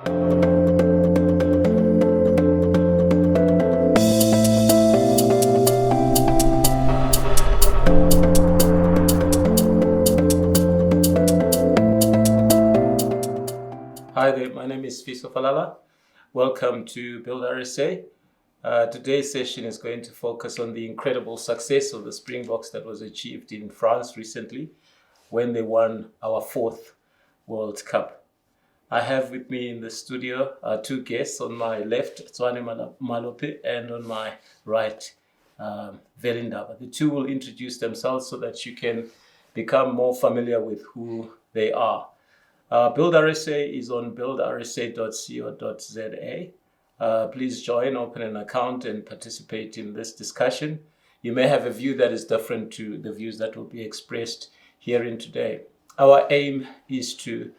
Hi there, my name is Fiso Falala. Welcome to BuildRSA. Today's session is going to focus on the incredible success of the Springboks that was achieved in France recently when they won our 4th World Cup. I have with me in the studio two guests. On my left, Tshwane Malope, and on my right, Velindaba. The two will introduce themselves so that you can become more familiar with who they are. BuildRSA is on buildrsa.co.za. Please join, open an account, and participate in this discussion. You may have a view that is different to the views that will be expressed herein today. Our aim is to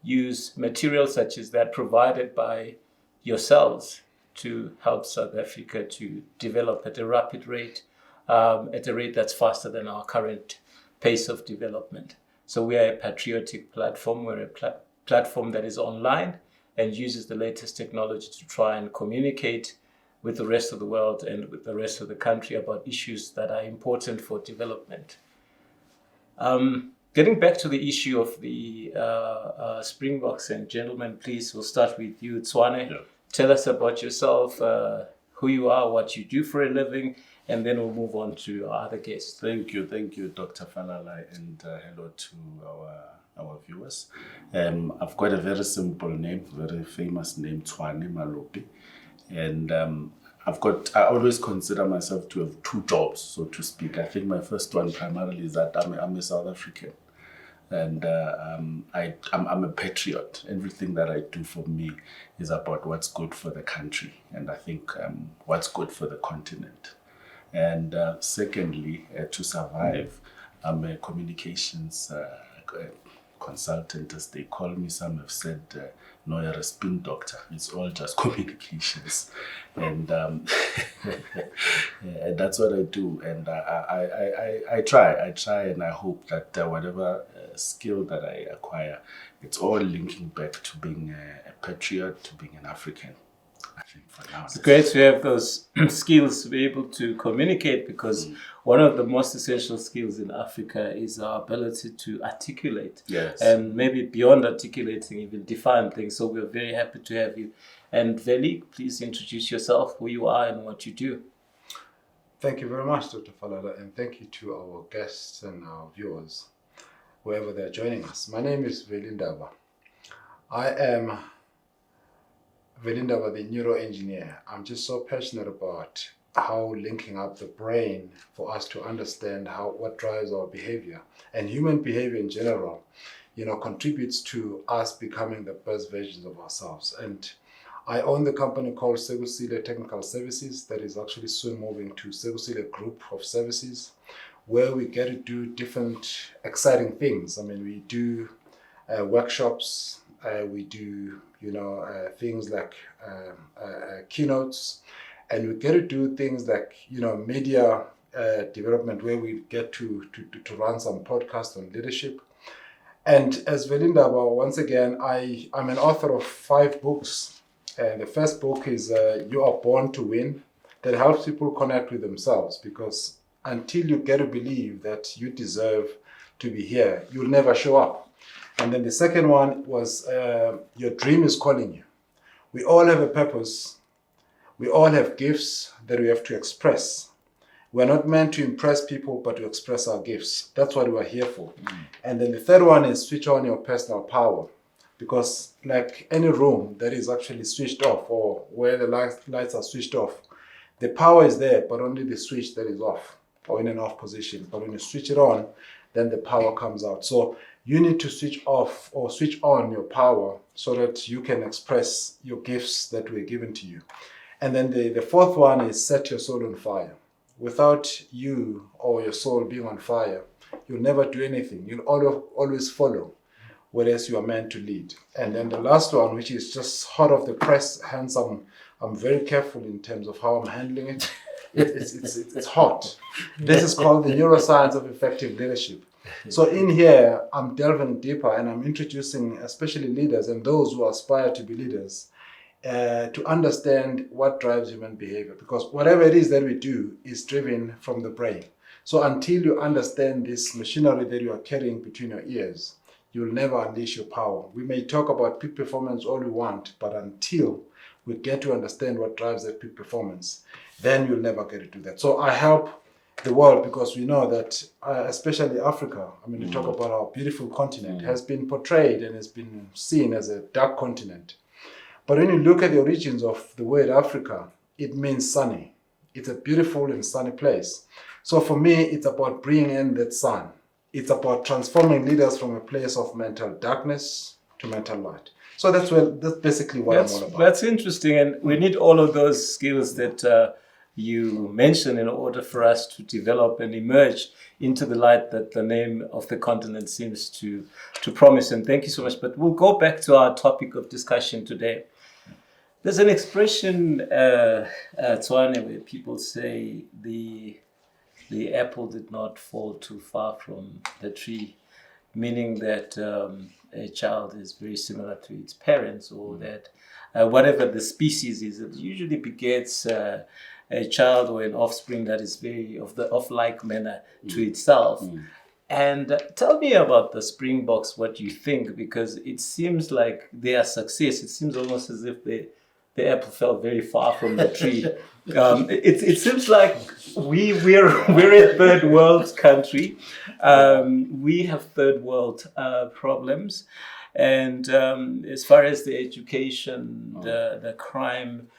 use materials such as that provided by yourselves to help South Africa to develop at a rapid rate, at a rate that's faster than our current pace of development. So we are a patriotic platform. We're a platform that is online and uses the latest technology to try and communicate with the rest of the world and with the rest of the country about issues that are important for development. Getting back to the issue of the Springboks, and gentlemen, please, we'll start with you, Tshwane. Yeah. Tell us about yourself, who you are, what you do for a living, and then we'll move on to our other guests. Thank you, Dr. Falala, and hello to our viewers. I've got a very simple name, very famous name, Tshwane Malope, and I always consider myself to have two jobs, so to speak. I think my first one primarily is that I'm a South African, and I'm a patriot. Everything that I do for me is about what's good for the country, and I think what's good for the continent. And secondly, to survive, I'm a communications consultant, as they call me. Some have said, no, you're a spin doctor. It's all just communications. And and that's what I do. And I try, and I hope that whatever skill that I acquire, it's all linking back to being a patriot, to being an African. I think for now, it's great to have those skills to be able to communicate, because one of the most essential skills in Africa is our ability to articulate. Yes. And maybe beyond articulating, even define things. So we're very happy to have you. And Veli, please introduce yourself, who you are and what you do. Thank you very much, Dr. Falala, and thank you to our guests and our viewers, wherever they're joining us. My name is Velindaba. I am Velindaba, the neuroengineer. I'm just so passionate about how linking up the brain for us to understand what drives our behavior, and human behavior in general, contributes to us becoming the best versions of ourselves. And I own the company called Segusile Technical Services that is actually soon moving to Segusile Group of Services, where we get to do different exciting things. I mean, we do workshops, we do things like keynotes, and we get to do things like media development, where we get to run some podcasts on leadership. And as Velindaba, once again, I'm an author of 5 books. And the first book is You Are Born to Win, that helps people connect with themselves, because until you get to believe that you deserve to be here, you'll never show up. And then the second one was Your Dream is Calling You. We all have a purpose. We all have gifts that we have to express. We're not meant to impress people, but to express our gifts. That's what we're here for. And then the third one is Switch On Your Personal Power. Because like any room that is actually switched off, or where the lights are switched off, the power is there, but only the switch that is off or in an off position. But when you switch it on, then the power comes out. So you need to switch off or switch on your power so that you can express your gifts that were given to you. And then the fourth one is Set Your Soul on Fire. Without you or your soul being on fire, you'll never do anything. You'll always follow, whereas you are meant to lead. And then the last one, which is just hot off the press, hence I'm very careful in terms of how I'm handling it. It's hot. This is called the neuroscience of effective leadership. So in here, I'm delving deeper and I'm introducing especially leaders and those who aspire to be leaders to understand what drives human behavior, because whatever it is that we do is driven from the brain. So until you understand this machinery that you are carrying between your ears, you'll never unleash your power. We may talk about peak performance all we want, but until we get to understand what drives that peak performance, then you'll never get to do that. So I help the world because we know that, especially Africa, I mean, we talk about our beautiful continent, has been portrayed and has been seen as a dark continent. But when you look at the origins of the word Africa, it means sunny. It's a beautiful and sunny place. So for me, it's about bringing in that sun. It's about transforming leaders from a place of mental darkness to mental light. So that's basically what I'm all about. That's interesting, and we need all of those skills that you mentioned in order for us to develop and emerge into the light that the name of the continent seems to promise. And thank you so much. But we'll go back to our topic of discussion today. There's an expression, Tshwane, where people say the apple did not fall too far from the tree, meaning that a child is very similar to its parents, or that whatever the species is, it usually begets a child or an offspring that is very of like manner to itself. And tell me about the Springboks, what you think, because it seems like their success, it seems almost as if the apple fell very far from the tree. It seems like we're a third world country. We have third world problems, and as far as the education, the crime,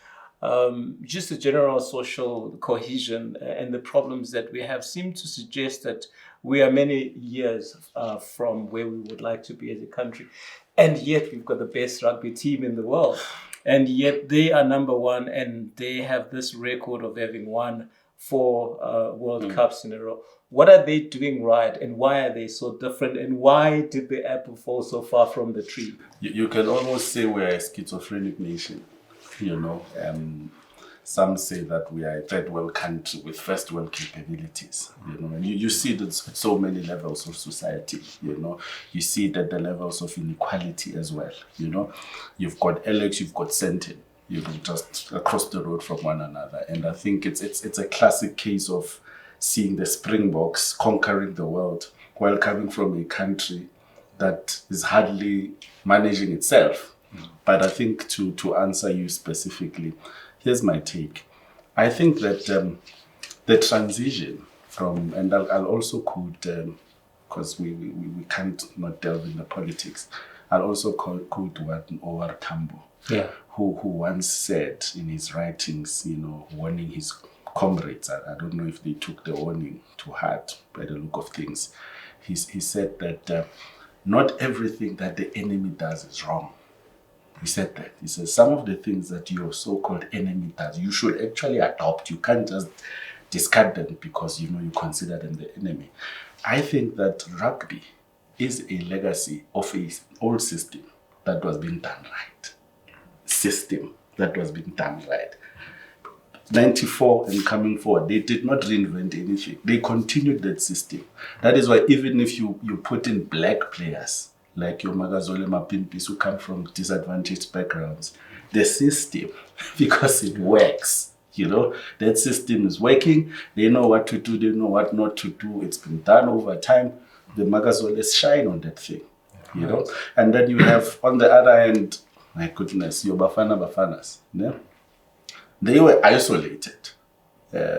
just the general social cohesion and the problems that we have seem to suggest that we are many years from where we would like to be as a country. And yet we've got the best rugby team in the world. And yet they are number one, and they have this record of having won 4 World Cups in a row. What are they doing right, and why are they so different, and why did the apple fall so far from the tree? You can almost say we're a schizophrenic nation, you know. Some say that we are a third world country with first world capabilities, you know. And you see that at so many levels of society, you know. You see it at the levels of inequality as well, you know. You've got Alex, you've got Sentin, you know, just across the road from one another. And I think it's a classic case of seeing the Springboks conquering the world while coming from a country that is hardly managing itself. But I think to answer you specifically, here's my take. I think that the transition from, and I'll also quote, because we can't not delve in the politics, I'll also quote Owar Tambo, who once said in his writings, you know, warning his comrades, I don't know if they took the warning to heart by the look of things. He said that not everything that the enemy does is wrong. He said that. He says some of the things that your so-called enemy does, you should actually adopt. You can't just discard them because, you know, you consider them the enemy. I think that rugby is a legacy of an old system that was being done right. 94 and coming forward, they did not reinvent anything. They continued that system. That is why even if you put in black players, like your Magazole Mapimpis who come from disadvantaged backgrounds, the system, because it works, you know, that system is working. They know what to do, they know what not to do. It's been done over time. The Magazoles shine on that thing, you know. And then you have, on the other end, my goodness, your Bafanas, yeah? They were isolated.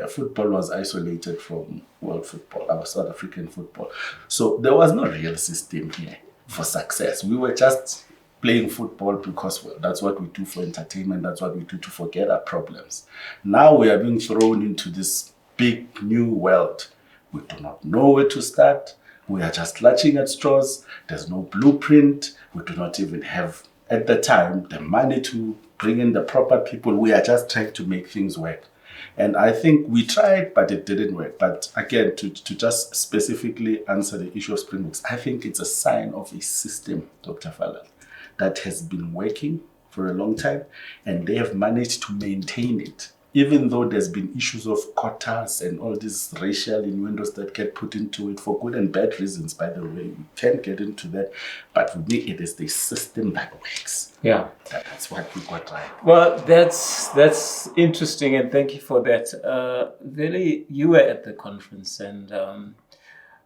Football was isolated from world football, our South African football. So there was no real system here for success. We were just playing football because, well, that's what we do for entertainment. That's what we do to forget our problems. Now we are being thrown into this big new world. We do not know where to start. We are just clutching at straws. There's no blueprint. We do not even have, at the time, the money to bring in the proper people. We are just trying to make things work. And I think we tried, but it didn't work. But again, to just specifically answer the issue of Springboks, I think it's a sign of a system, Dr. Falal, that has been working for a long time, and they have managed to maintain it even though there's been issues of quotas and all these racial innuendos that get put into it for good and bad reasons, by the way, we can get into that. But for me, it is the system that works. Yeah. That's what we got right. Well, that's interesting, and thank you for that. Really, you were at the conference, and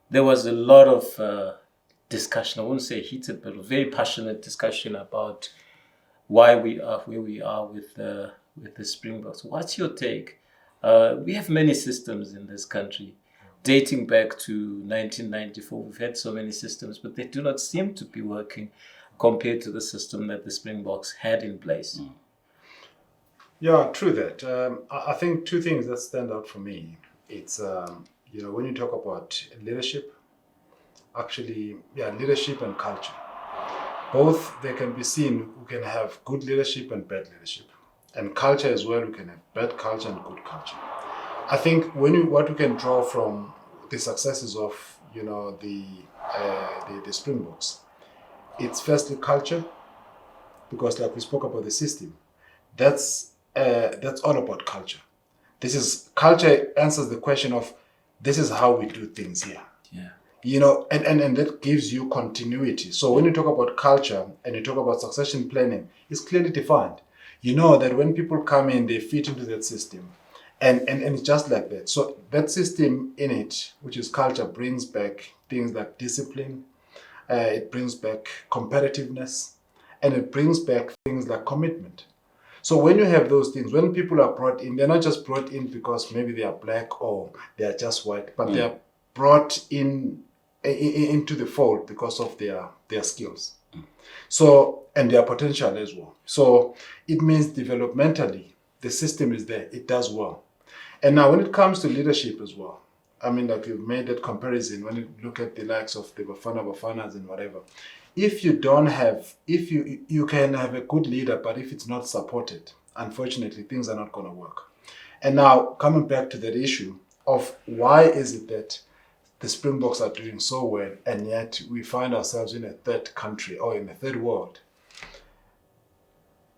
there was a lot of discussion. I wouldn't say heated, but a very passionate discussion about why we are where we are with the Springboks. What's your take? We have many systems in this country, dating back to 1994. We've had so many systems, but they do not seem to be working compared to the system that the Springboks had in place. Yeah, true that. I think two things that stand out for me. It's, when you talk about leadership, leadership and culture. Both, they can be seen, we can have good leadership and bad leadership. And culture as well, we can have bad culture and good culture. I think what we can draw from the successes of, the Springboks, it's firstly culture, because like we spoke about the system, that's all about culture. Culture answers the question of, this is how we do things here. Yeah. And that gives you continuity. So when you talk about culture and you talk about succession planning, it's clearly defined. You know that when people come in, they fit into that system. And it's just like that. So that system in it, which is culture, brings back things like discipline, it brings back competitiveness, and it brings back things like commitment. So when you have those things, when people are brought in, they're not just brought in because maybe they are black or they are just white, but they are brought into the fold because of their skills. So, and their potential as well. So it means developmentally, the system is there, it does well. And now when it comes to leadership as well, I mean, like you've made that comparison when you look at the likes of the Bafanas and whatever. If you don't have, you can have a good leader, but if it's not supported, unfortunately, things are not going to work. And now coming back to that issue of why is it that the Springboks are doing so well, and yet we find ourselves in a third country or in a third world.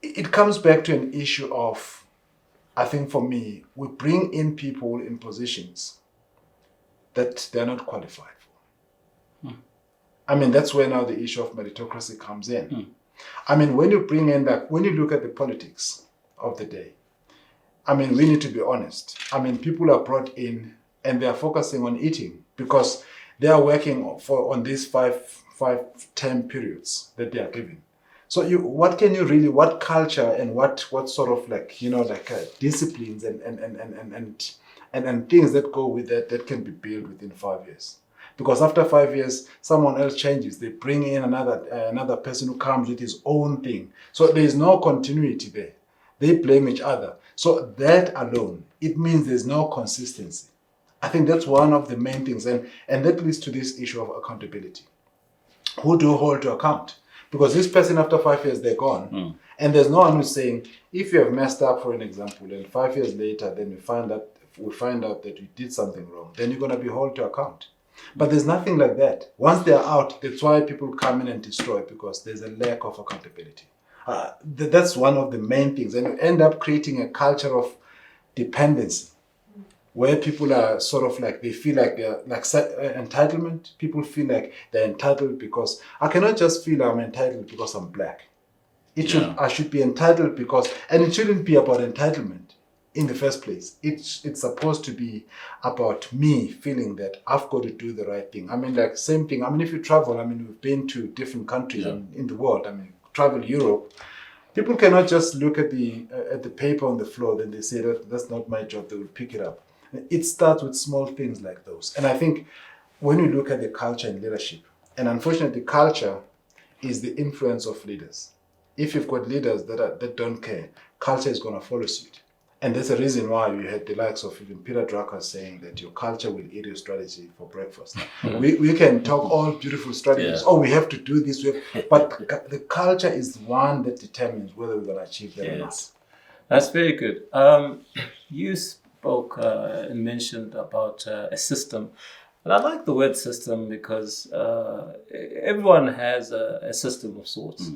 It comes back to an issue of, I think for me, we bring in people in positions that they're not qualified for. I mean, that's where now the issue of meritocracy comes in. I mean, when you bring in that, when you look at the politics of the day, I mean, we need to be honest. I mean, people are brought in and they are focusing on eating because they are working on these five-term periods that they are given. So what culture and what sort of disciplines and things that go with that can be built within 5 years. Because after 5 years, someone else changes. They bring in another person who comes with his own thing. So there is no continuity there. They blame each other. So that alone, it means there's no consistency. I think that's one of the main things. And that leads to this issue of accountability. Who do you hold to account? Because this person, after 5 years, they're gone. And there's no one who's saying, if you have messed up, for an example, and 5 years later, then we find out that you did something wrong, then you're going to be held to account. But there's nothing like that. Once they're out, that's why people come in and destroy, because there's a lack of accountability. That's one of the main things. And you end up creating a culture of dependency, where people are sort of like, they feel like they're like entitlement. People feel like they're entitled because I cannot just feel I'm entitled because I'm black. I should be entitled because, and it shouldn't be about entitlement in the first place. It's supposed to be about me feeling that I've got to do the right thing. I mean, like same thing. I mean, if you travel, I mean, we've been to different countries in the world. I mean, travel Europe. People cannot just look at the paper on the floor, then they say that's not my job. They will pick it up. It starts with small things like those. And I think when you look at the culture and leadership, and unfortunately, culture is the influence of leaders. If you've got leaders that don't care, culture is going to follow suit. And that's the reason why you had the likes of even Peter Drucker saying that your culture will eat your strategy for breakfast. We can talk all beautiful strategies. Oh, we have to do this. But the culture is the one that determines whether we're going to achieve that or not. That's very good. You spoke and mentioned about a system. And I like the word system because everyone has a system of sorts.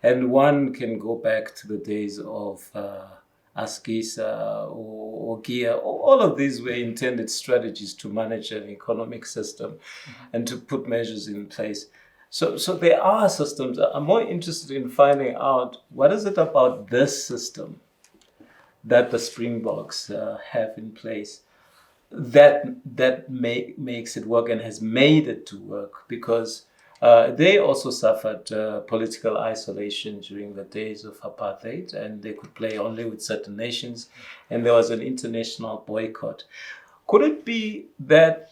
And one can go back to the days of Askisa or GEAR. All of these were intended strategies to manage an economic system and to put measures in place. So there are systems. I'm more interested in finding out what is it about this system that the Springboks have in place that makes it work and has made it to work, because they also suffered political isolation during the days of apartheid, and they could play only with certain nations, and there was an international boycott. Could it be that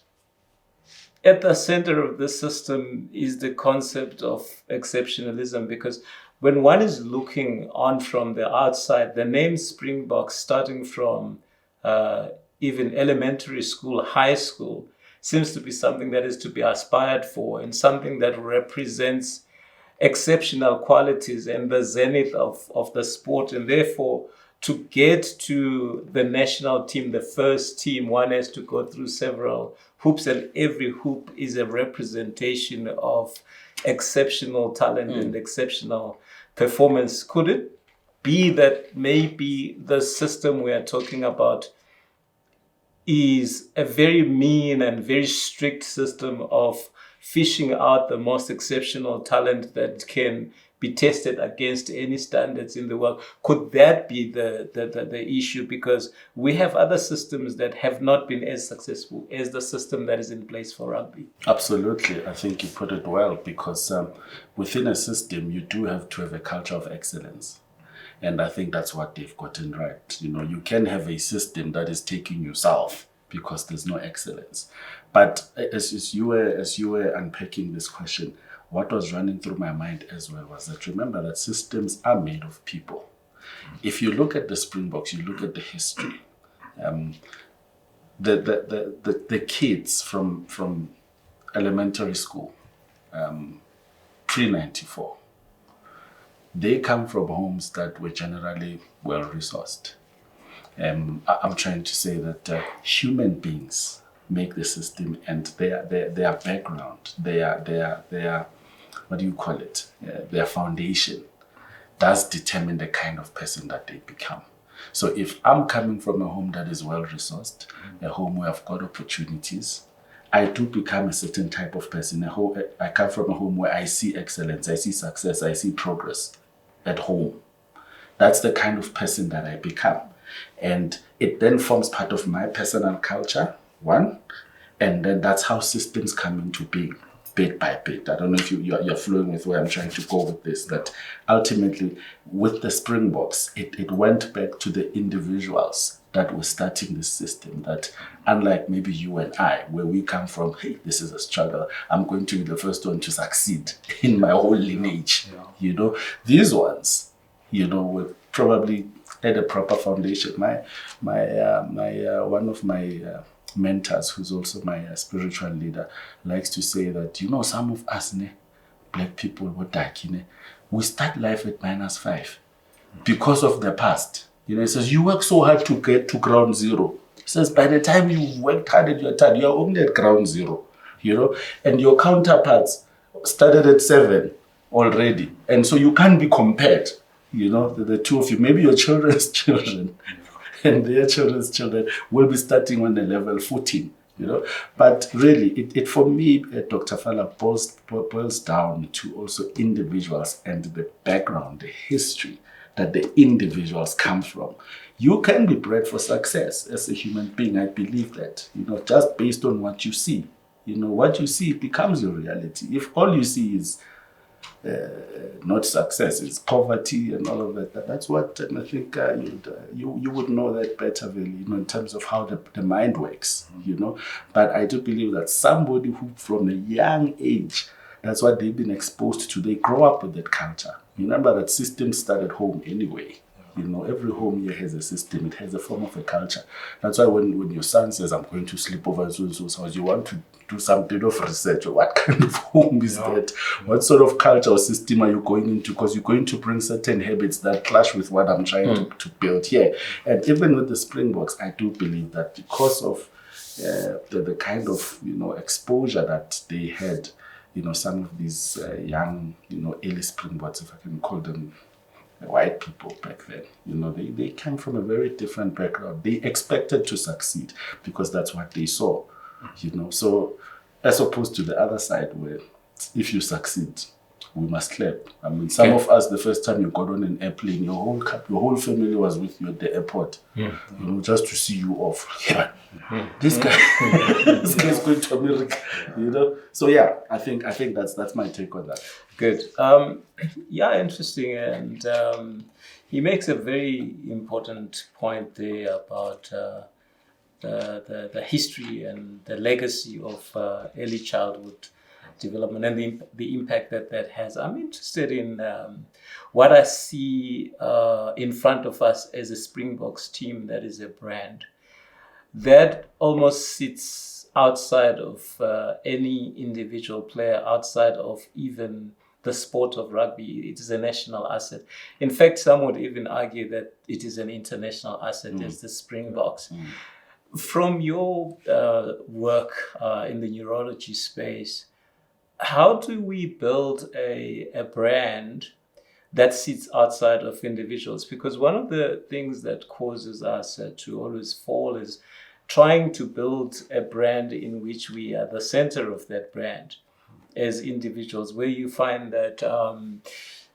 at the center of this system is the concept of exceptionalism? Because when one is looking on from the outside, the name Springboks, starting from even elementary school, high school, seems to be something that is to be aspired for and something that represents exceptional qualities and the zenith of the sport. And therefore, to get to the national team, the first team, one has to go through several hoops, and every hoop is a representation of exceptional talent and exceptional performance. Could it be that maybe the system we are talking about is a very mean and very strict system of fishing out the most exceptional talent that can be tested against any standards in the world? Could that be the issue? Because we have other systems that have not been as successful as the system that is in place for rugby. Absolutely. I think you put it well, because within a system, you do have to have a culture of excellence. And I think that's what they've gotten right. You can have a system that is taking you south because there's no excellence. But as you were unpacking this question, what was running through my mind as well was that, remember that systems are made of people. If you look at the Springboks, you look at the history, the kids from elementary school, pre-94, they come from homes that were generally well-resourced. I'm trying to say that human beings make the system, and their background, their what do you call it? Their foundation does determine the kind of person that they become. So if I'm coming from a home that is well-resourced, a home where I've got opportunities, I do become a certain type of person. I come from a home where I see excellence, I see success, I see progress at home. That's the kind of person that I become. And it then forms part of my personal culture, one, and then that's how systems come into being, bit by bit. I don't know if you're flowing with where I'm trying to go with this, that ultimately with the Springboks, it went back to the individuals that were starting this system, that unlike maybe you and I, where we come from, hey, this is a struggle, I'm going to be the first one to succeed in my whole lineage. These ones, were probably at a proper foundation. My one of my mentors, who's also my spiritual leader, likes to say that, some of us, black people, we start life at -5 because of the past. He says, you work so hard to get to ground zero. He says, by the time you've worked hard at your time, you're only at ground zero, and your counterparts started at 7 already. And so you can't be compared, the two of you. Maybe your children's children and their children's children will be starting on the level 14, But really, it for me, Dr. Fala, boils down to also individuals and the background, the history that the individuals come from. You can be bred for success as a human being. I believe that, just based on what you see. What you see becomes your reality. If all you see is not success, it's poverty and all of that, that's what, and I think you would know that better, really, in terms of how the mind works, But I do believe that somebody who from a young age, that's what they've been exposed to, they grow up with that culture. Remember that systems start at home anyway. Every home here has a system. It has a form of a culture. That's why when your son says, I'm going to sleep over at so-and-so's house, you want to do some bit of research. What kind of home is that? What sort of culture or system are you going into? Because you're going to bring certain habits that clash with what I'm trying to build here. And even with the Springboks, I do believe that because of the kind of exposure that they had, some of these young, early Springboks, if I can call them white people back then. You know, they came from a very different background. They expected to succeed because that's what they saw, you know. So as opposed to the other side where if you succeed, we must clap. I mean, some of us, the first time you got on an airplane, your whole family was with you at the airport, you know, just to see you off. Yeah, this guy, this guy's going to America, you know. So yeah, I think that's my take on that. Good. Yeah, interesting, and he makes a very important point there about the history and the legacy of early childhood development and the impact that has. I'm interested in what I see in front of us as a Springboks team that is a brand that almost sits outside of any individual player, outside of even the sport of rugby. It is a national asset. In fact, some would even argue that it is an international asset as the Springboks. From your work in the neurology space, how do we build a brand that sits outside of individuals? Because one of the things that causes us to always fall is trying to build a brand in which we are the center of that brand as individuals, where you find that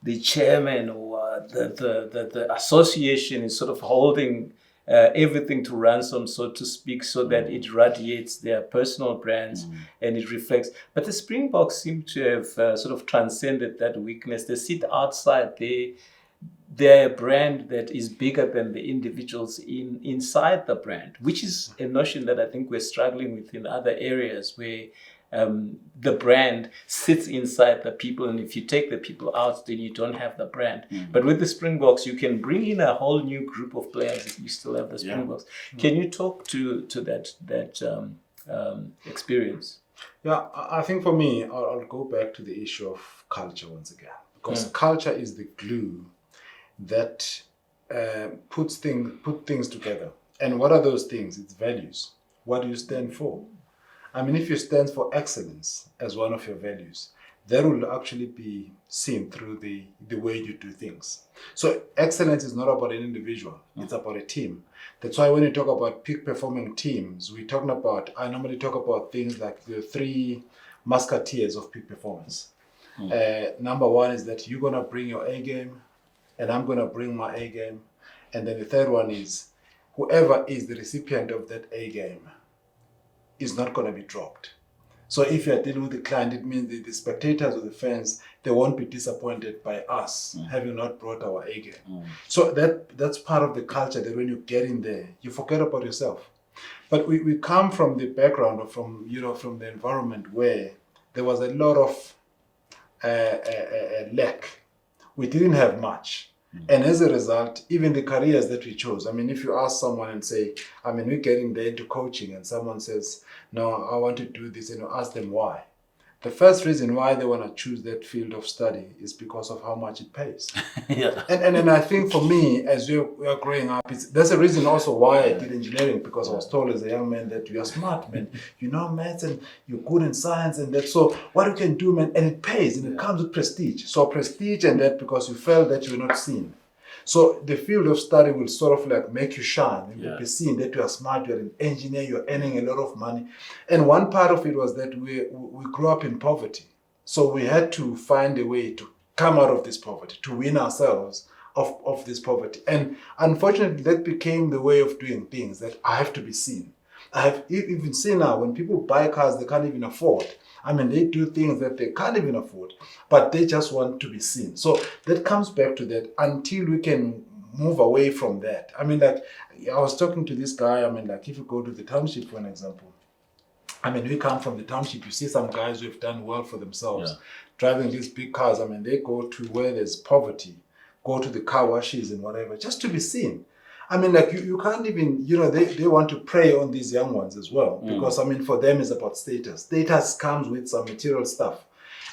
the chairman or the association is sort of holding everything to ransom, so to speak, so that it radiates their personal brands and it reflects. But the Springboks seem to have sort of transcended that weakness. They sit outside. They're a brand that is bigger than the individuals inside the brand, which is a notion that I think we're struggling with in other areas where the brand sits inside the people, and if you take the people out, then you don't have the brand. But with the Springboks, you can bring in a whole new group of players if you still have the Springboks. Can you talk to that experience? Yeah, I think for me, I'll go back to the issue of culture once again, because culture is the glue that put things together. And what are those things? It's values. What do you stand for? I mean, if you stand for excellence as one of your values, that will actually be seen through the way you do things. So excellence is not about an individual, it's about a team. That's why when you talk about peak performing teams, I normally talk about things like the 3 musketeers of peak performance. Number 1 is that you're going to bring your A game, and I'm going to bring my A game. And then the third one is whoever is the recipient of that A game is not going to be dropped. So if you're dealing with the client, it means the spectators or the fans, they won't be disappointed by us having not brought our A game. So that's part of the culture, that when you get in there, you forget about yourself. But we come from the background, or from the environment where there was a lot of lack. We didn't have much. And as a result, even the careers that we chose, I mean, if you ask someone and say, I mean, we're getting there into coaching, and someone says, no, I want to do this, and you ask them why. The first reason why they want to choose that field of study is because of how much it pays. And I think for me, as we are growing up, there's a reason also why I did engineering, because I was told as a young man that you are smart, man. You know maths and you're good in science and that. So what you can do, man, and it pays, and it comes with prestige. So prestige and that because you felt that you were not seen. So the field of study will sort of like make you shine. You will be seen that you are smart, you are an engineer, you are earning a lot of money. And one part of it was that we grew up in poverty. So we had to find a way to come out of this poverty, to win ourselves of this poverty. And unfortunately, that became the way of doing things, that I have to be seen. I have even seen now when people buy cars they can't even afford. I mean, they do things that they can't even afford, but they just want to be seen. So that comes back to that until we can move away from that. I mean, like, I was talking to this guy, I mean, like, if you go to the township, for an example, I mean, we come from the township, you see some guys who have done well for themselves, driving these big cars. I mean, they go to where there's poverty, go to the car washes and whatever, just to be seen. I mean, like, you can't even, they want to prey on these young ones as well. Because, I mean, for them, it's about status. Status comes with some material stuff.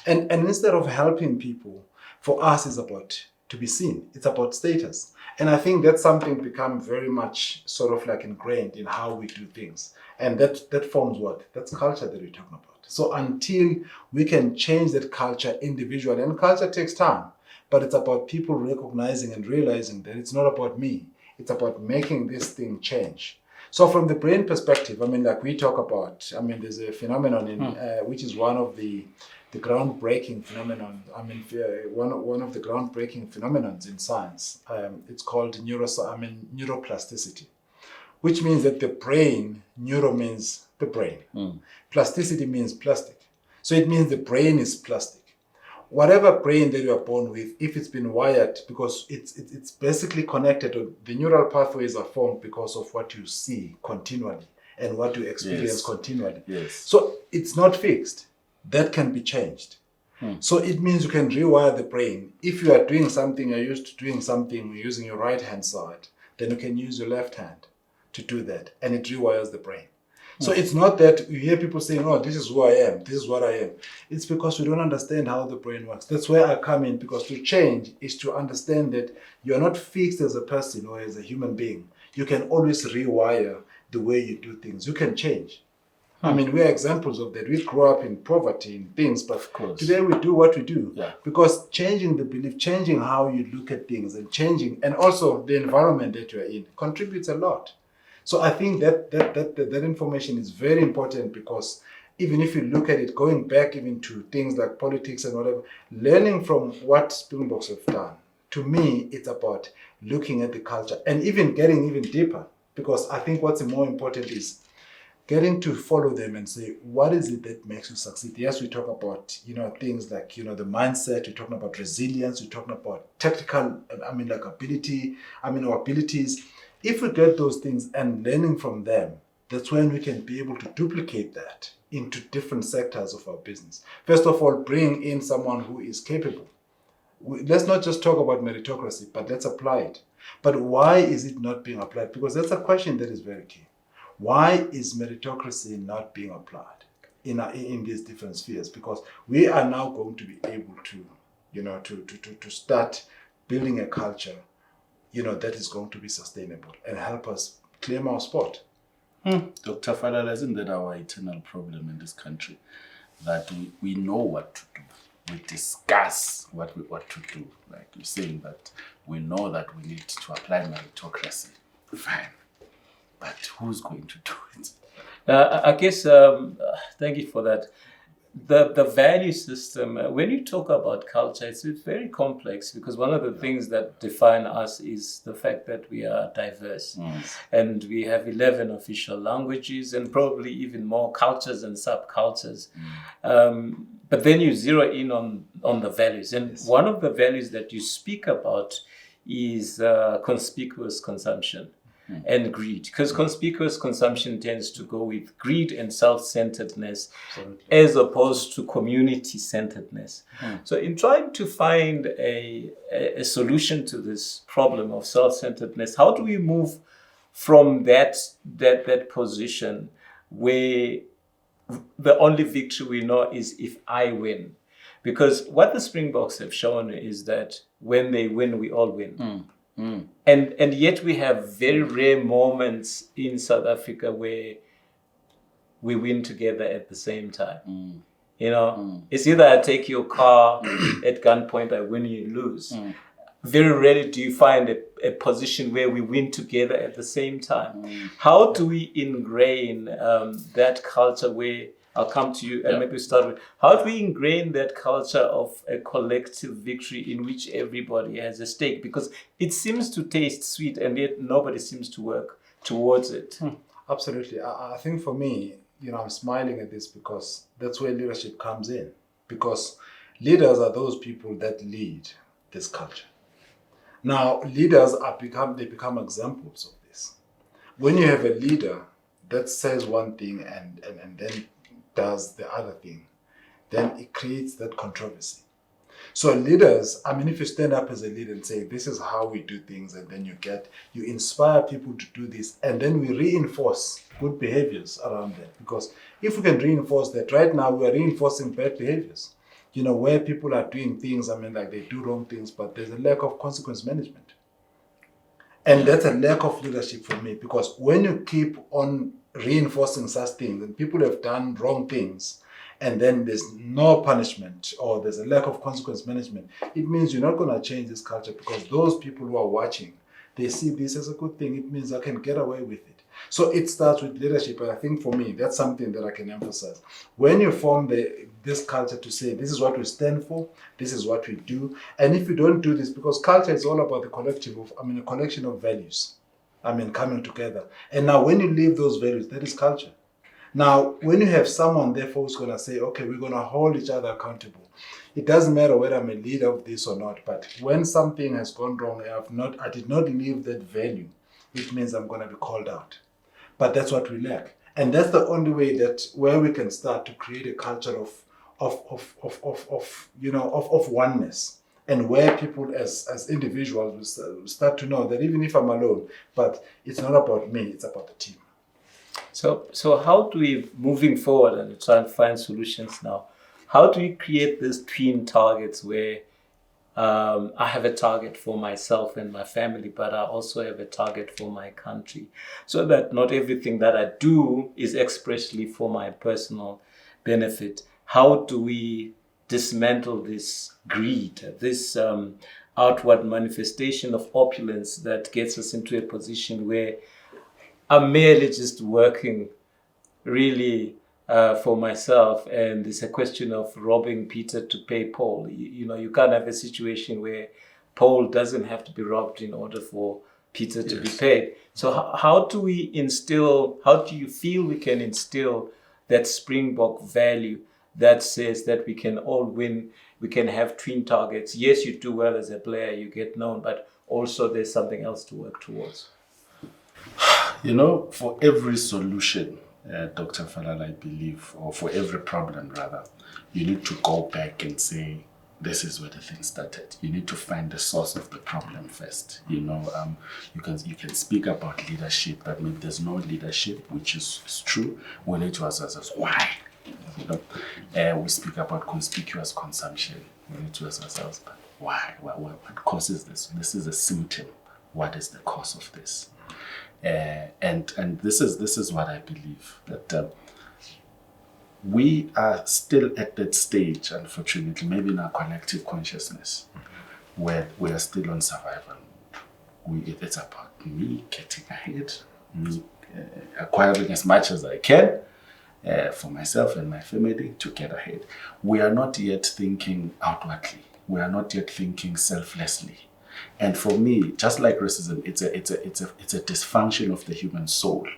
And instead of helping people, for us, it's about to be seen. It's about status. And I think that's something become very much sort of like ingrained in how we do things. And that forms what? That's culture that we're talking about. So until we can change that culture individually, and culture takes time. but it's about people recognizing and realizing that it's not about me. It's about making this thing change. So from the brain perspective, I mean, like we talk about, I mean, there's a phenomenon in which is one of the groundbreaking phenomenon. I mean, one of the groundbreaking phenomenons in science. It's called neuroplasticity, which means that the brain, neuro means the brain, plasticity means plastic. So it means the brain is plastic. Whatever brain that you are born with, if it's been wired, because it's basically connected, to the neural pathways are formed because of what you see continually and what you experience continually. Yes. So it's not fixed. That can be changed. So it means you can rewire the brain. If you are doing something, you're used to doing something using your right hand side, then you can use your left hand to do that, and it rewires the brain. So it's not that you hear people saying, oh, this is who I am, this is what I am. It's because we don't understand how the brain works. That's where I come in, because to change is to understand that you're not fixed as a person or as a human being. You can always rewire the way you do things. You can change. I mean, we're examples of that. We grew up in poverty, in things, but today we do what we do. Yeah. Because changing the belief, changing how you look at things, and changing, and also the environment that you're in contributes a lot. So I think that information is very important, because even if you look at it, going back even to things like politics and whatever, learning from what Springboks have done, to me, it's about looking at the culture and even getting even deeper, because I think what's more important is getting to follow them and say, what is it that makes you succeed? Yes, we talk about, things like, the mindset, we're talking about resilience, we're talking about tactical, ability, our abilities. If we get those things and learning from them, that's when we can be able to duplicate that into different sectors of our business. First of all, bring in someone who is capable. Let's not just talk about meritocracy, but let's apply it. But why is it not being applied? Because that's a question that is very key. Why is meritocracy not being applied in these different spheres? Because we are now going to be able to start building a culture that is going to be sustainable and help us claim our spot. Dr. Falala, isn't that our eternal problem in this country? That we know what to do. We discuss what we ought to do. Like you're saying that we know that we need to apply meritocracy. Fine. But who's going to do it? I guess, thank you for that. The value system, when you talk about culture, it's very complex, because one of the things that define us is the fact that we are diverse. And we have 11 official languages and probably even more cultures and subcultures. But then you zero in on the values. And one of the values that you speak about is conspicuous consumption. And greed, because conspicuous consumption tends to go with greed and self-centeredness as opposed to community-centeredness. So in trying to find a solution to this problem of self-centeredness, how do we move from that position where the only victory we know is if I win? Because what the Springboks have shown is that when they win, we all win. And yet we have very rare moments in South Africa where we win together at the same time. It's either I take your car at gunpoint, I win, you lose. Very rarely do you find a position where we win together at the same time. How do we ingrain that culture where, I'll come to you and maybe start with, how do we ingrain that culture of a collective victory in which everybody has a stake? Because it seems to taste sweet and yet nobody seems to work towards it. Absolutely. I think for me, I'm smiling at this because that's where leadership comes in. Because leaders are those people that lead this culture. Now, leaders become examples of this. When you have a leader that says one thing and then does the other thing, then it creates that controversy. So leaders, if you stand up as a leader and say, this is how we do things, and then you inspire people to do this, and then we reinforce good behaviors around that. Because if we can reinforce that, right now we are reinforcing bad behaviors. Where people are doing things, like they do wrong things, but there's a lack of consequence management. And that's a lack of leadership for me, because when you keep on reinforcing such things and people have done wrong things, and then there's no punishment or there's a lack of consequence management, it means you're not going to change this culture, because those people who are watching, they see this as a good thing. It means I can get away with it. So it starts with leadership, and I think for me, that's something that I can emphasize. When you form this culture to say, this is what we stand for, this is what we do, and if you don't do this, because culture is all about a collection of values, coming together. And now when you leave those values, that is culture. Now, when you have someone therefore who's going to say, okay, we're going to hold each other accountable, it doesn't matter whether I'm a leader of this or not, but when something has gone wrong, I did not live that value, it means I'm going to be called out. But that's what we lack. And that's the only way where we can start to create a culture of oneness, and where people as individuals will start to know that even if I'm alone, but it's not about me, it's about the team. So how do we, moving forward and try and find solutions now, how do we create these twin targets where I have a target for myself and my family, but I also have a target for my country, so that not everything that I do is expressly for my personal benefit? How do we dismantle this greed, this outward manifestation of opulence that gets us into a position where I'm merely just working really for myself, and it's a question of robbing Peter to pay Paul. You can't have a situation where Paul doesn't have to be robbed in order for Peter to be paid. So how do you feel we can instill that Springbok value that says that we can all win, we can have twin targets? Yes, you do well as a player, you get known, but also there's something else to work towards. For every solution, Dr. Falala, I believe, or for every problem rather, you need to go back and say, this is where the thing started. You need to find the source of the problem first. You can speak about leadership, but maybe there's no leadership, which is true. We need to ask ourselves why. We speak about conspicuous consumption. We need to ask ourselves, but why? What causes this? This is a symptom. What is the cause of this? And this is what I believe, that we are still at that stage, unfortunately, maybe in our collective consciousness, where we are still on survival. It's about me getting ahead, me acquiring as much as I can for myself and my family to get ahead. We are not yet thinking outwardly. We are not yet thinking selflessly. And for me, just like racism, it's a dysfunction of the human soul.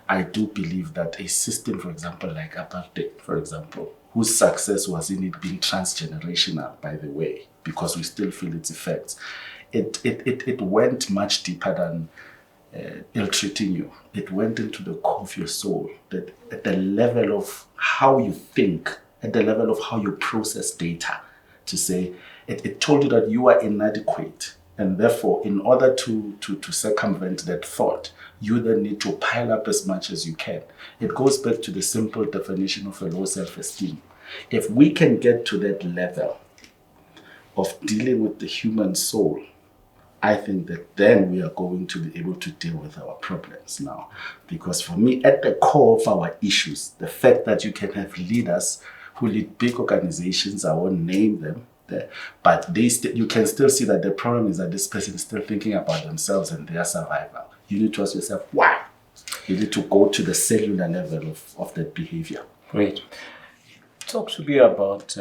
I do believe that a system, for example, like apartheid, for example, whose success was in it being transgenerational, by the way, because we still feel its effects, it went much deeper than ill-treating you. It went into the core of your soul, that at the level of how you think, at the level of how you process data, to say, it told you that you are inadequate, and therefore, in order to circumvent that thought, you then need to pile up as much as you can. It goes back to the simple definition of a low self-esteem. If we can get to that level of dealing with the human soul, I think that then we are going to be able to deal with our problems now. Because for me, at the core of our issues, the fact that you can have leaders who lead big organizations, I won't name them, but you can still see that the problem is that this person is still thinking about themselves and their survival. You need to ask yourself, why? You need to go to the cellular level of that behavior. Great. Talk to me about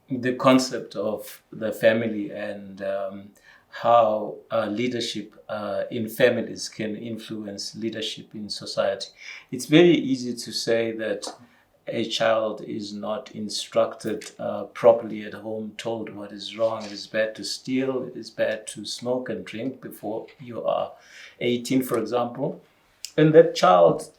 the concept of the family and how leadership in families can influence leadership in society. It's very easy to say that a child is not instructed properly at home, told what is wrong. It is bad to steal, it is bad to smoke and drink before you are 18, for example. And that child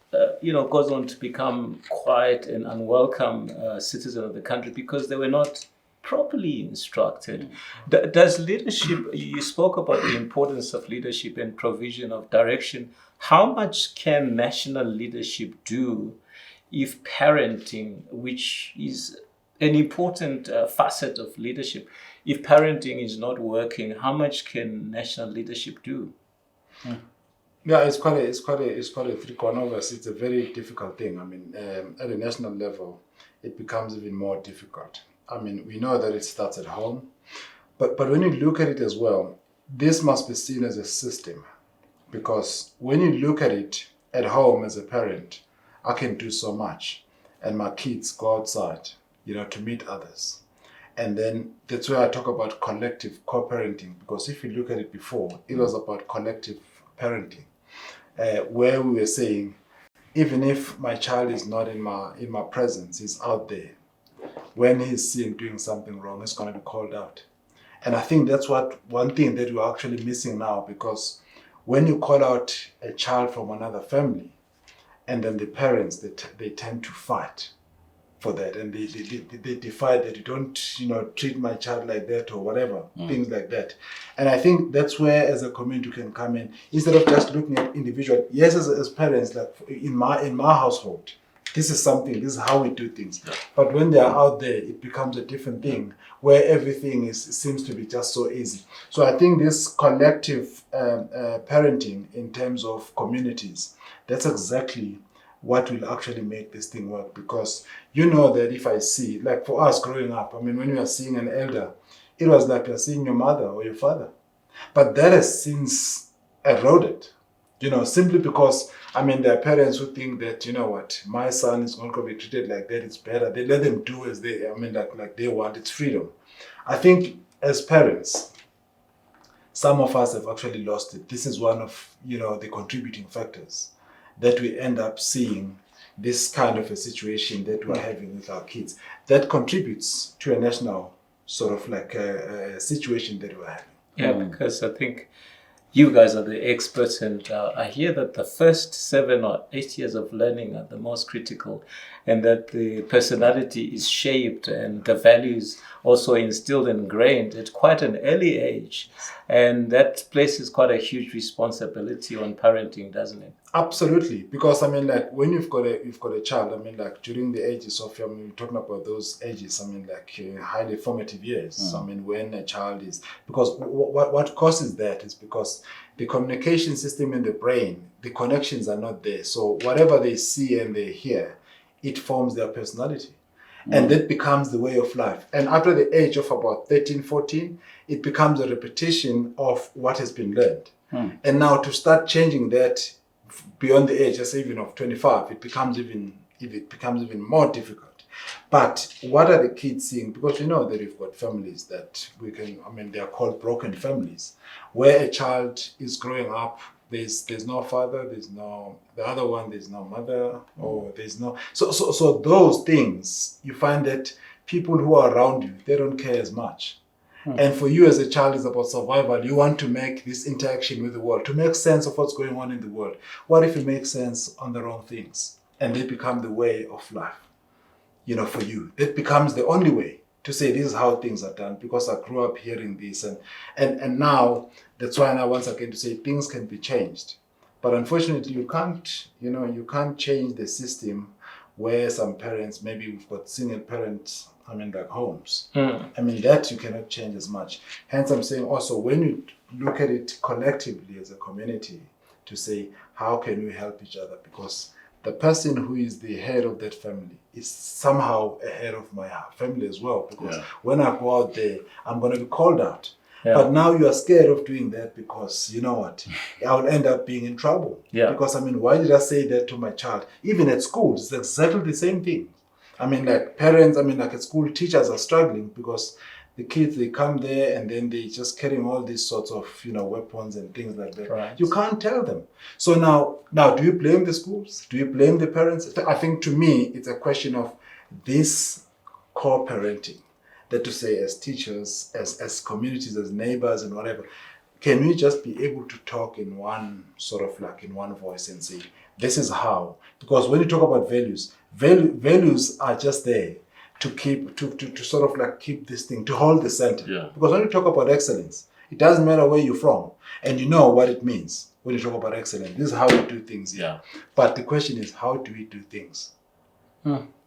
goes on to become quite an unwelcome citizen of the country because they were not properly instructed. Does leadership, you spoke about the importance of leadership and provision of direction. How much can national leadership do if parenting, which is an important facet of leadership, if parenting is not working, how much can national leadership do? Yeah, it's quite a trick on us. It's a very difficult thing. At a national level, it becomes even more difficult. I mean, we know that it starts at home, but when you look at it as well, this must be seen as a system, because when you look at it at home as a parent, I can do so much, and my kids go outside, to meet others. And then that's where I talk about collective co-parenting, because if you look at it before, it was about collective parenting, where we were saying, even if my child is not in my presence, he's out there. When he's seen doing something wrong, he's going to be called out. And I think that's one thing that we're actually missing now, because when you call out a child from another family, and then the parents, they tend to fight for that, and they defy that. You don't treat my child like that, or whatever, things like that. And I think that's where, as a community, can come in, instead of just looking at individual. Yes, as parents, like in my household, this is how we do things. Yeah. But when they are out there, it becomes a different thing, where everything seems to be just so easy. So I think this collective parenting in terms of communities, that's exactly what will actually make this thing work. Because that if I see, like for us growing up, I mean, when we are seeing an elder, it was like you're seeing your mother or your father. But that has since eroded, simply because, I mean, there are parents who think that, my son is not going to be treated like that, it's better. They let them do as like they want, it's freedom. I think as parents, some of us have actually lost it. This is one of, the contributing factors that we end up seeing this kind of a situation that we're having with our kids. That contributes to a national sort of like a situation that we're having. Yeah, because I think you guys are the experts, and I hear that the first 7 or 8 years of learning are the most critical, and that the personality is shaped and the values also instilled and ingrained at quite an early age. And that places quite a huge responsibility on parenting, doesn't it? Absolutely, because I mean, like when you've got a child, I mean, like during the ages of, we're talking about those ages, I mean, like highly formative years. I mean, when a child is, because what causes that is because the communication system in the brain, the connections are not there. So whatever they see and they hear, it forms their personality. And that becomes the way of life. And after the age of about 13, 14, it becomes a repetition of what has been learned. And now to start changing that beyond the age, let's say even of 25, it becomes even more difficult. But what are the kids seeing? Because we know that we've got families that they are called broken families, where a child is growing up, there's no father, there's no the other one, there's no mother, or there's no so those things, you find that people who are around you, they don't care as much. And for you as a child, it's about survival. You want to make this interaction with the world, to make sense of what's going on in the world. What if you make sense on the wrong things and they become the way of life? For you, that becomes the only way to say this is how things are done, because I grew up hearing this, and now that's why I once again to say things can be changed. But unfortunately, you can't change the system where some parents, maybe we've got single parents, like homes. That you cannot change as much. Hence, I'm saying also, when you look at it collectively as a community, to say, how can we help each other? Because the person who is the head of that family is somehow a head of my family as well. Because when I go out there, I'm going to be called out. Yeah. But now you are scared of doing that because, you know what, I will end up being in trouble. Yeah. Because, why did I say that to my child? Even at school, it's exactly the same thing. Like parents, like at school, teachers are struggling because the kids, they come there and then they just carrying all these sorts of, weapons and things like that. Right. You can't tell them. So now, do you blame the schools? Do you blame the parents? I think to me, it's a question of this co-parenting. That to say, as teachers, as communities, as neighbors and whatever, can we just be able to talk in one voice and say, this is how? Because when you talk about values are just there to keep, to sort of like keep this thing, to hold the center. Yeah. Because when you talk about excellence, it doesn't matter where you're from, and you know what it means when you talk about excellence. This is how we do things here. Yeah. But the question is, how do we do things?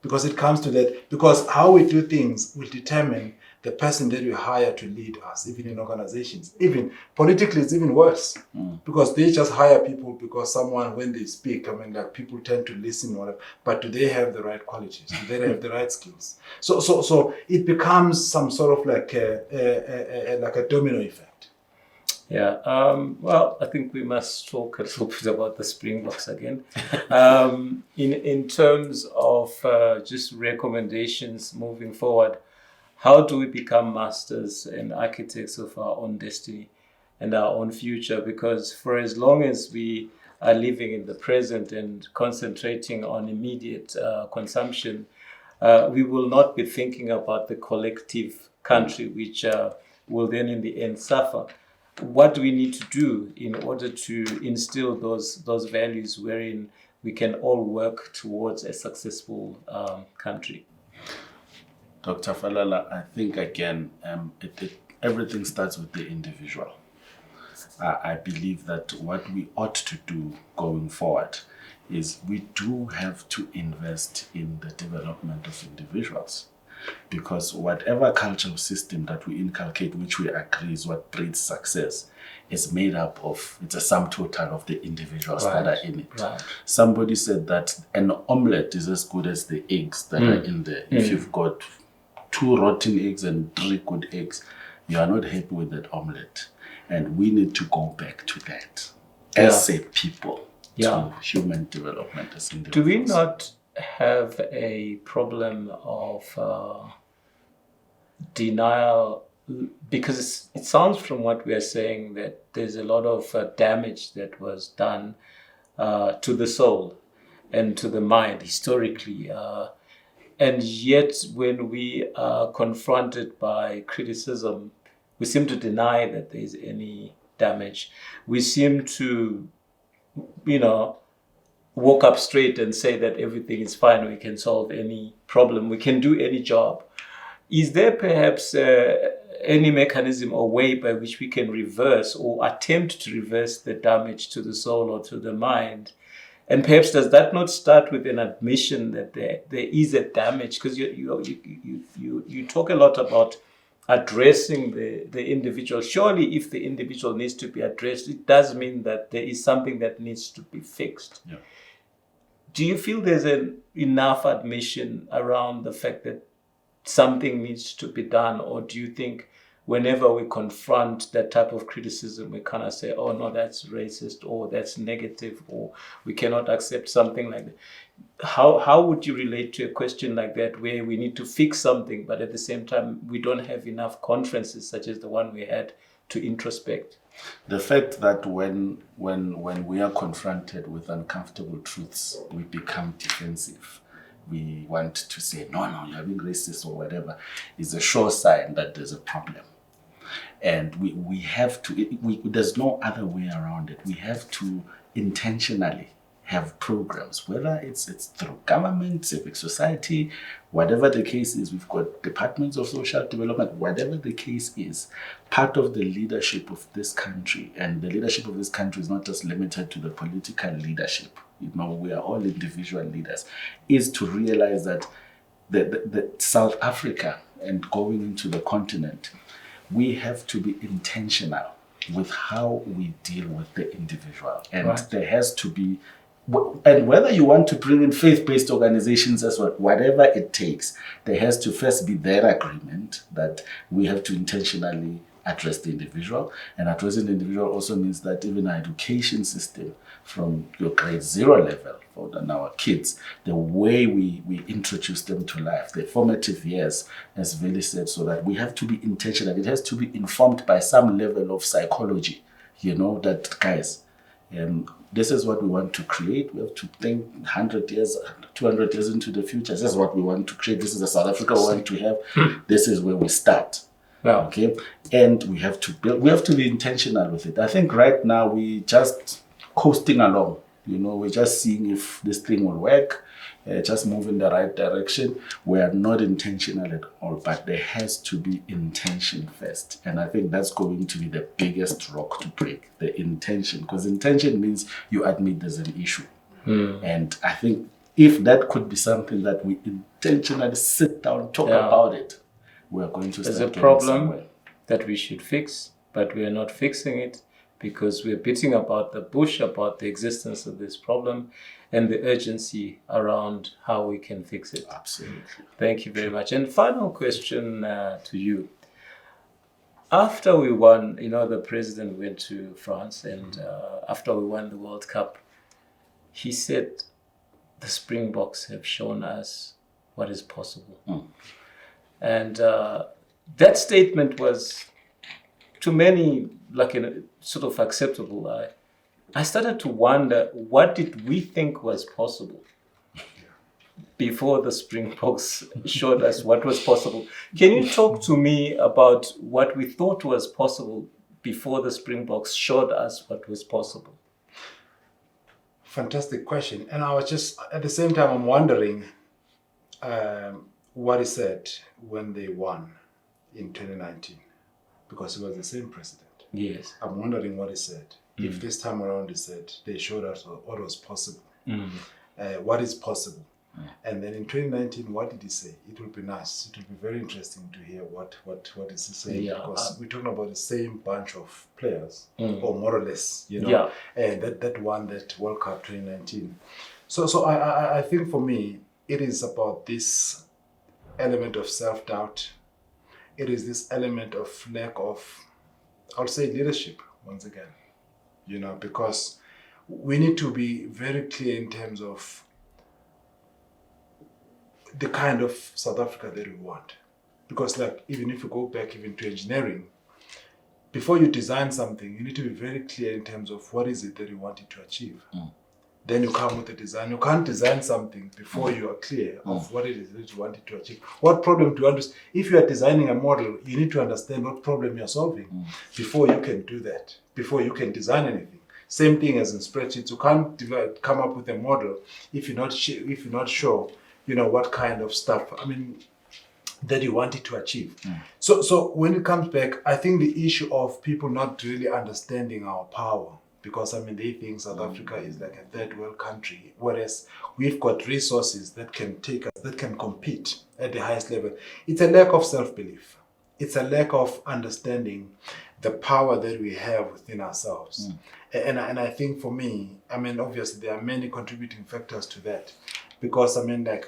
Because it comes to that, because how we do things will determine the person that you hire to lead us, even in organizations. Even politically, it's even worse because they just hire people because someone, when they speak, I mean, like people tend to listen, or whatever, but do they have the right qualities? Do they have the right skills? So it becomes some sort of like a domino effect. Yeah, well, I think we must talk a little bit about the Springboks again. In terms of just recommendations moving forward, how do we become masters and architects of our own destiny and our own future? Because for as long as we are living in the present and concentrating on immediate consumption, we will not be thinking about the collective country, which will then in the end suffer. What do we need to do in order to instill those values wherein we can all work towards a successful country? Dr. Falala, I think again, everything starts with the individual. I believe that what we ought to do going forward is we do have to invest in the development of individuals. Because whatever cultural system that we inculcate, which we agree is what breeds success, is made up of, it's a sum total of the individuals that are in it. Right. Somebody said that an omelette is as good as the eggs that are in there. If you've got 2 rotten eggs and 3 good eggs, you are not happy with that omelette. And we need to go back to that as a people, to human development as individuals. Do we not have a problem of denial? Because it sounds from what we are saying that there's a lot of damage that was done to the soul and to the mind historically. And yet when we are confronted by criticism, we seem to deny that there is any damage. We seem to, walk up straight and say that everything is fine, we can solve any problem, we can do any job. Is there perhaps any mechanism or way by which we can reverse or attempt to reverse the damage to the soul or to the mind? And perhaps does that not start with an admission that there is a damage? Because you talk a lot about addressing the individual. Surely if the individual needs to be addressed, it does mean that there is something that needs to be fixed. Yeah. Do you feel there's enough admission around the fact that something needs to be done? Or do you think whenever we confront that type of criticism, we kind of say, oh no, that's racist, or that's negative, or we cannot accept something like that? How would you relate to a question like that, where we need to fix something, but at the same time, we don't have enough conferences such as the one we had to introspect? The fact that when we are confronted with uncomfortable truths, we become defensive. We want to say, no, you're being racist or whatever, is a sure sign that there's a problem. And we have to, there's no other way around it. We have to intentionally have programs, whether it's through government, civic society, whatever the case is. We've got departments of social development, whatever the case is. Part of the leadership of this country, and the leadership of this country is not just limited to the political leadership, we are all individual leaders, is to realize that the South Africa and going into the continent, we have to be intentional with how we deal with the individual. And there has to be, and whether you want to bring in faith-based organizations as well, whatever it takes, there has to first be their agreement that we have to intentionally address the individual. And addressing the individual also means that even our education system, from your grade 0 level for our kids, the way we introduce them to life, the formative years, as Veli said, so that we have to be intentional. It has to be informed by some level of psychology, that guys, this is what we want to create. We have to think 100 years, 200 years into the future. This is what we want to create. This is the South Africa we want to have. This is where we start. Wow. Okay, and we have to build. We have to be intentional with it. I think right now we just coasting along. We're just seeing if this thing will work. Just move in the right direction. We are not intentional at all, but there has to be intention first. And I think that's going to be the biggest rock to break, the intention. Because intention means you admit there's an issue. And I think if that could be something that we intentionally sit down, talk about it, we are going to There's start a getting problem somewhere. that we should fix, but we are not fixing it because we're beating about the bush about the existence of this problem and the urgency around how we can fix it. Absolutely. Thank you very much. And final question to you. After we won, the president went to France, and after we won the World Cup, he said the Springboks have shown us what is possible. And that statement was, to many, like sort of acceptable. I started to wonder, what did we think was possible before the Springboks showed us what was possible? Can you talk to me about what we thought was possible before the Springboks showed us what was possible? Fantastic question. And I was just, at the same time, I'm wondering what he said when they won in 2019, because it was the same president. Yes. I'm wondering what he said. If this time around he said they showed us what was possible, what is possible. And then in 2019, what did he say? It will be nice. It will be very interesting to hear what is he saying, because we're talking about the same bunch of players, or more or less, and that won that World Cup 2019. So I think for me, it is about this element of self-doubt. It is this element of lack of, I would say, leadership once again, because we need to be very clear in terms of the kind of South Africa that we want. Because even if you go back even to engineering, before you design something, you need to be very clear in terms of what is it that you want it to achieve. Then you come with the design. You can't design something before you are clear of what it is that you want it to achieve. What problem do you understand? If you are designing a model, you need to understand what problem you are solving before you can do that, before you can design anything. Same thing as in spreadsheets. You can't come up with a model if you're not sure, what kind of stuff, that you want it to achieve. So when it comes back, I think the issue of people not really understanding our power, because they think South Africa is like a third world country, whereas we've got resources that can take us, that can compete at the highest level. It's a lack of self-belief. It's a lack of understanding the power that we have within ourselves. And I think for me, obviously there are many contributing factors to that. Because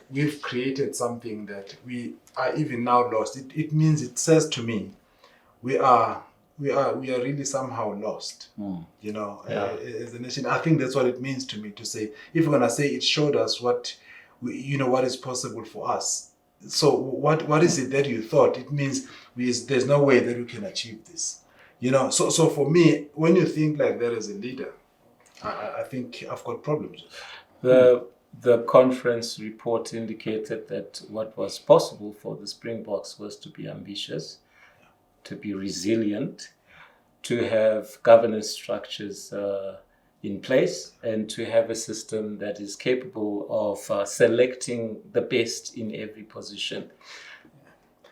we've created something that we are even now lost. It says to me, we are really somehow lost. As a nation. I think that's what it means to me to say, if we're gonna say it showed us what is possible for us. So what is it that you thought? It means there's no way that we can achieve this. So for me, when you think like that as a leader, I think I've got problems. The conference report indicated that what was possible for the Springboks was to be ambitious, to be resilient, to have governance structures in place, and to have a system that is capable of selecting the best in every position.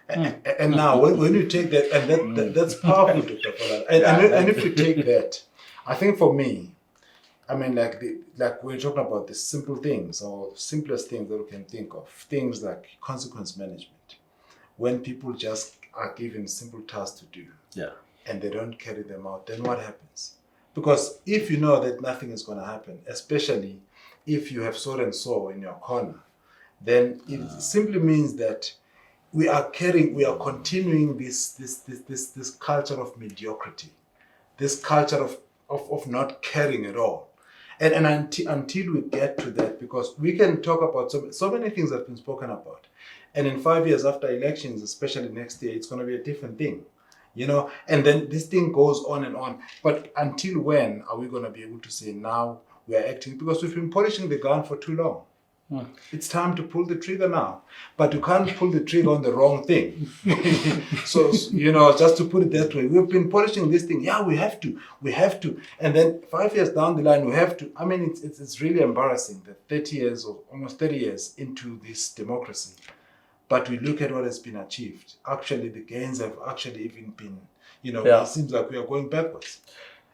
And now, when you take that, and that's powerful, Dr. Falala. And if you take that, I think for me, we're talking about the simple things or simplest things that we can think of, things like consequence management. When people just are given simple tasks to do, and they don't carry them out, then what happens? Because if you know that nothing is going to happen, especially if you have so and so in your corner, then it simply means that we are continuing this culture of mediocrity, this culture of not caring at all. And until we get to that, because we can talk about so many things that have been spoken about. And in 5 years after elections, especially next year, it's going to be a different thing, and then this thing goes on and on. But until when are we going to be able to say now we are acting? Because we've been polishing the gun for too long. It's time to pull the trigger now. But you can't pull the trigger on the wrong thing. So, just to put it that way, we've been polishing this thing. Yeah, we have to. And then 5 years down the line, we have to. It's really embarrassing that 30 years or almost 30 years into this democracy, but we look at what has been achieved. Actually, the gains have actually even been, It seems like we are going backwards.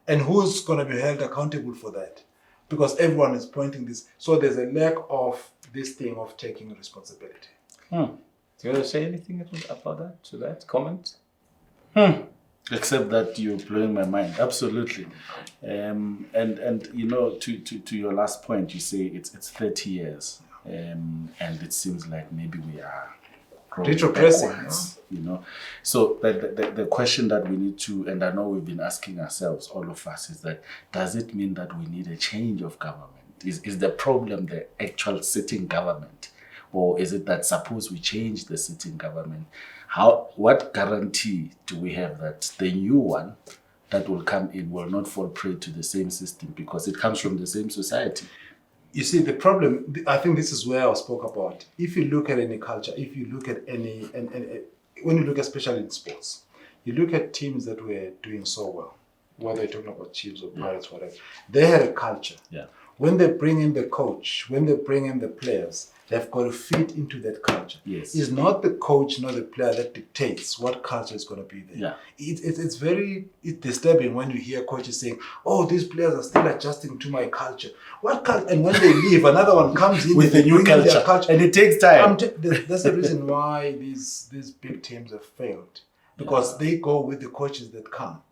And who's going to be held accountable for that? Because everyone is pointing this. So there's a lack of this thing of taking responsibility. Do you want to say anything about that, to that comment? Except that you're blowing my mind. Absolutely. And you know, to your last point, you say it's 30 years. And it seems like maybe we are growing retrogressing, backwards, you know. So the question that we need to, and I know we've been asking ourselves, all of us, is that does it mean that we need a change of government? Is the problem the actual sitting government? Or is it that suppose we change the sitting government, what guarantee do we have that the new one that will come in will not fall prey to the same system because it comes from the same society? You see, the problem, I think this is where I spoke about. If you look at any culture, if you look at any, when you look especially in sports, you look at teams that were doing so well, whether you're talking about Chiefs or Pirates, whatever, they had a culture. Yeah. When they bring in the coach, when they bring in the players, they've got to fit into that culture. Yes. It's not the coach, not the player that dictates what culture is going to be there. Yeah. It's very disturbing when you hear coaches saying, "Oh, these players are still adjusting to my culture." What culture? And when they leave, another one comes in with a new culture. And it takes time. That's the reason why these big teams have failed, because they go with the coaches that come.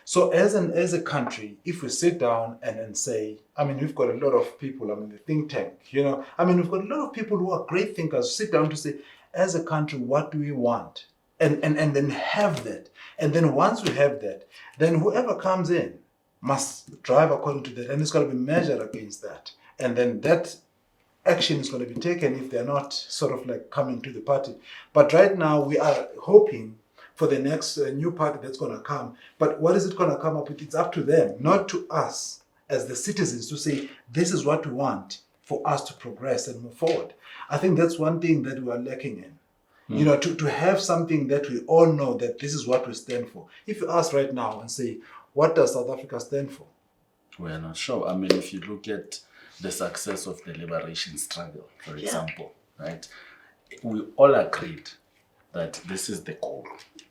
So as a country, if we sit down and say, I mean, we've got a lot of people, I mean, the think tank, you know, I mean, we've got a lot of people who are great thinkers, sit down to say, as a country, what do we want? And then have that. And then once we have that, then whoever comes in must drive according to that. And it's going to be measured against that. And then that action is going to be taken if they're not sort of like coming to the party. But right now, we are hoping for the next new party that's going to come. But what is it going to come up with? It's up to them, not to us as the citizens to say, this is what we want for us to progress and move forward. I think that's one thing that we are lacking in. You know, to have something that we all know that this is what we stand for. If you ask right now and say, what does South Africa stand for? We're not sure. I mean, if you look at the success of the liberation struggle, for example, right? We all agreed that this is the goal.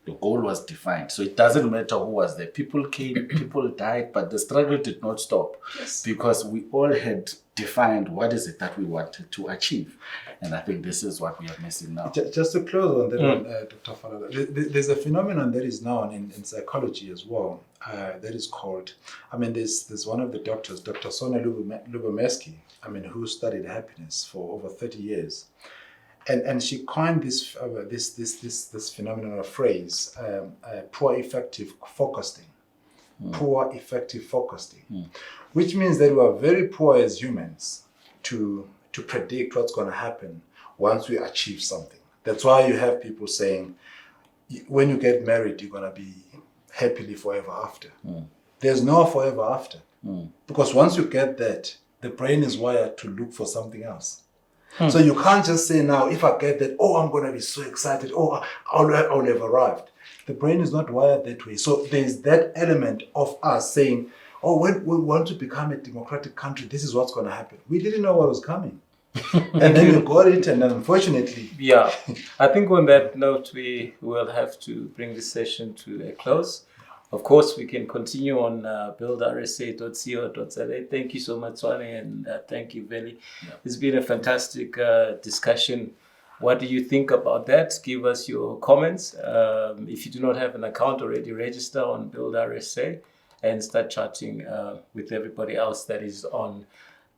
The goal was defined. So it doesn't matter who was there. People came, people died, but the struggle did not stop. Yes. Because we all had defined what is it that we wanted to achieve. And I think this is what we are missing now. Just to close on that one, Dr. Falala, there's a phenomenon that is known in psychology as well, that is called, I mean, there's one of the doctors, Dr. Sonia Lubomirski, I mean, who studied happiness for over 30 years. And she coined this phenomenon or phrase, poor effective forecasting. Poor effective forecasting, which means that we are very poor as humans to predict what's going to happen once we achieve something. That's why you have people saying, when you get married, you're going to be happily forever after. There's no forever after. Because once you get that, the brain is wired to look for something else. So you can't just say now, if I get that, oh, I'm going to be so excited, oh, I'll have arrived. The brain is not wired that way. So there's that element of us saying, oh, when we want to become a democratic country, this is what's going to happen. We didn't know what was coming. And then we got it, and then unfortunately... Yeah, I think on that note, we will have to bring this session to a close. Of course, we can continue on buildrsa.co.za. Thank you so much, Twane, and thank you, Veli. Yeah. It's been a fantastic discussion. What do you think about that? Give us your comments. If you do not have an account already, register on BuildRSA and start chatting with everybody else that is on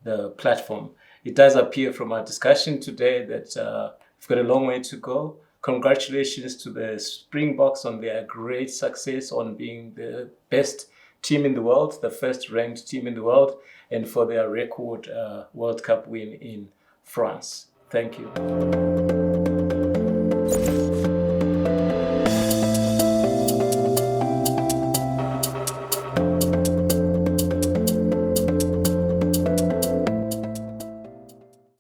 the platform. It does appear from our discussion today that we've got a long way to go. Congratulations to the Springboks on their great success on being the best team in the world, the first ranked team in the world, and for their record World Cup win in France. Thank you.